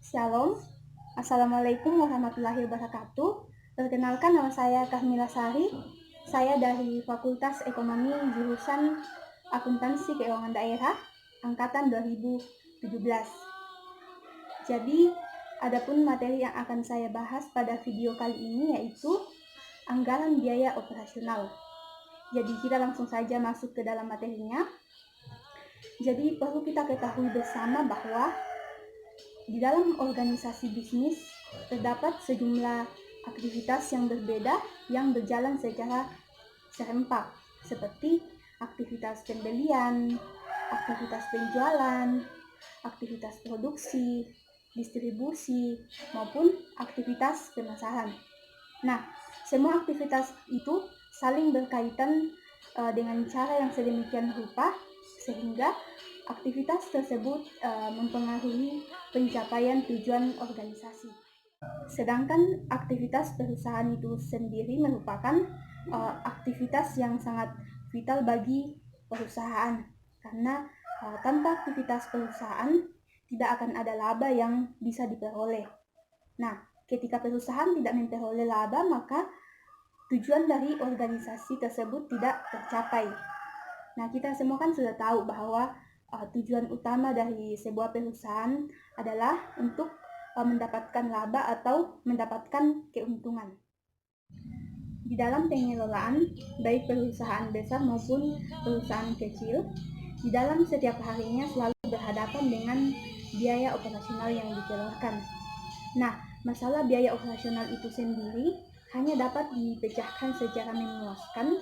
Shalom, Assalamualaikum warahmatullahi wabarakatuh. Perkenalkan, nama saya Kahmila Sari. Saya dari Fakultas Ekonomi jurusan Akuntansi Keuangan Daerah, angkatan 2017. Jadi, adapun materi yang akan saya bahas pada video kali ini yaitu anggaran biaya operasional. Jadi, kita langsung saja masuk ke dalam materinya. Jadi, perlu kita ketahui bersama bahwa di dalam organisasi bisnis terdapat sejumlah aktivitas yang berbeda yang berjalan secara serempak, seperti aktivitas pembelian, aktivitas penjualan, aktivitas produksi, distribusi, maupun aktivitas pemasaran. Nah, semua aktivitas itu saling berkaitan dengan cara yang sedemikian rupa sehingga aktivitas tersebut mempengaruhi pencapaian tujuan organisasi. Sedangkan aktivitas perusahaan itu sendiri merupakan aktivitas yang sangat vital bagi perusahaan, karena tanpa aktivitas perusahaan tidak akan ada laba yang bisa diperoleh. Nah, ketika perusahaan tidak memperoleh laba, maka tujuan dari organisasi tersebut tidak tercapai. Nah, kita semua kan sudah tahu bahwa tujuan utama dari sebuah perusahaan adalah untuk mendapatkan laba atau mendapatkan keuntungan. Di dalam pengelolaan, baik perusahaan besar maupun perusahaan kecil, di dalam setiap harinya selalu berhadapan dengan biaya operasional yang dikeluarkan. Nah, masalah biaya operasional itu sendiri hanya dapat dipecahkan secara memuaskan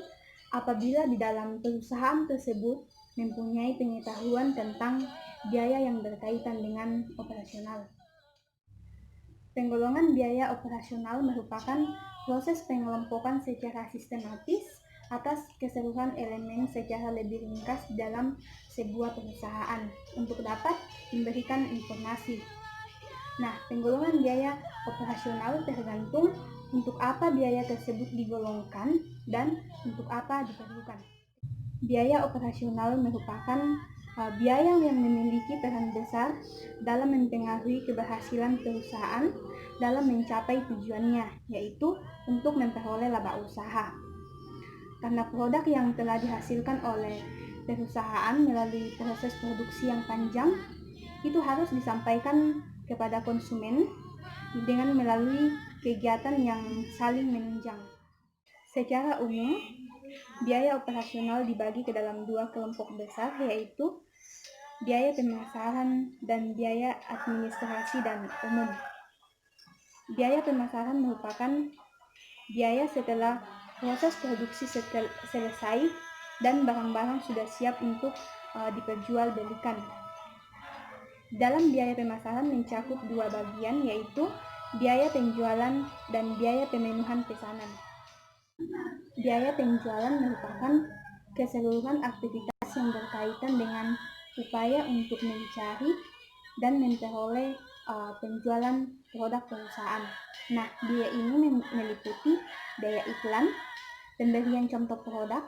apabila di dalam perusahaan tersebut mempunyai pengetahuan tentang biaya yang berkaitan dengan operasional. Penggolongan biaya operasional merupakan proses pengelompokan secara sistematis atas keseluruhan elemen secara lebih ringkas dalam sebuah perusahaan untuk dapat memberikan informasi. Nah, penggolongan biaya operasional tergantung untuk apa biaya tersebut digolongkan dan untuk apa diperlukan. Biaya operasional merupakan biaya yang memiliki peran besar dalam mempengaruhi keberhasilan perusahaan dalam mencapai tujuannya, yaitu untuk memperoleh laba usaha. Karena produk yang telah dihasilkan oleh perusahaan melalui proses produksi yang panjang, itu harus disampaikan kepada konsumen dengan melalui kegiatan yang saling menunjang. Secara umum, biaya operasional dibagi ke dalam dua kelompok besar, yaitu biaya pemasaran dan biaya administrasi dan umum. Biaya pemasaran merupakan biaya setelah proses produksi selesai dan barang-barang sudah siap untuk diperjualbelikan. Dalam biaya pemasaran mencakup dua bagian, yaitu biaya penjualan dan biaya pemenuhan pesanan. Biaya penjualan merupakan keseluruhan aktivitas yang berkaitan dengan upaya untuk mencari dan memperoleh penjualan produk perusahaan. Nah, biaya ini meliputi biaya iklan, pemberian contoh produk,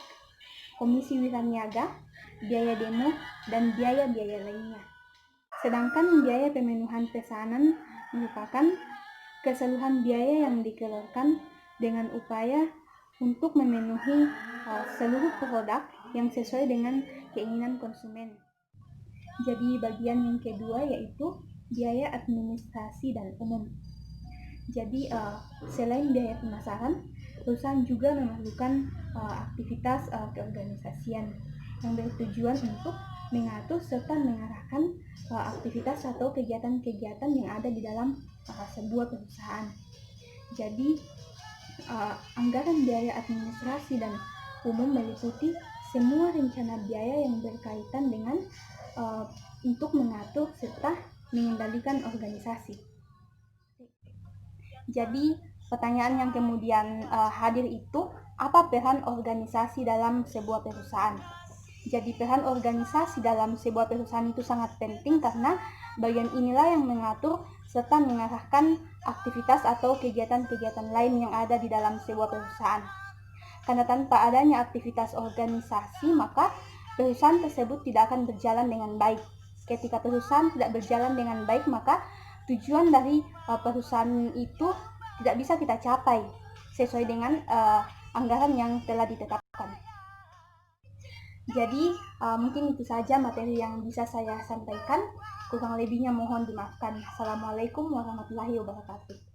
komisi wiraniaga, biaya demo, dan biaya-biaya lainnya. Sedangkan biaya pemenuhan pesanan merupakan keseluruhan biaya yang dikeluarkan dengan upaya untuk memenuhi seluruh produk yang sesuai dengan keinginan konsumen. Jadi bagian yang kedua yaitu biaya administrasi dan umum. Jadi selain biaya pemasaran, perusahaan juga memerlukan aktivitas keorganisasian yang bertujuan untuk mengatur serta mengarahkan aktivitas atau kegiatan-kegiatan yang ada di dalam sebuah perusahaan. Jadi anggaran biaya administrasi dan umum meliputi semua rencana biaya yang berkaitan dengan untuk mengatur serta mengendalikan organisasi. Jadi pertanyaan yang kemudian hadir itu, apa peran organisasi dalam sebuah perusahaan? Jadi peran organisasi dalam sebuah perusahaan itu sangat penting karena bagian inilah yang mengatur serta mengarahkan aktivitas atau kegiatan-kegiatan lain yang ada di dalam sebuah perusahaan. Karena tanpa adanya aktivitas organisasi, maka perusahaan tersebut tidak akan berjalan dengan baik. Ketika perusahaan tidak berjalan dengan baik, maka tujuan dari perusahaan itu tidak bisa kita capai sesuai dengan anggaran yang telah ditetapkan. Jadi mungkin itu saja materi yang bisa saya sampaikan. Kurang lebihnya mohon dimaafkan. Assalamualaikum warahmatullahi wabarakatuh.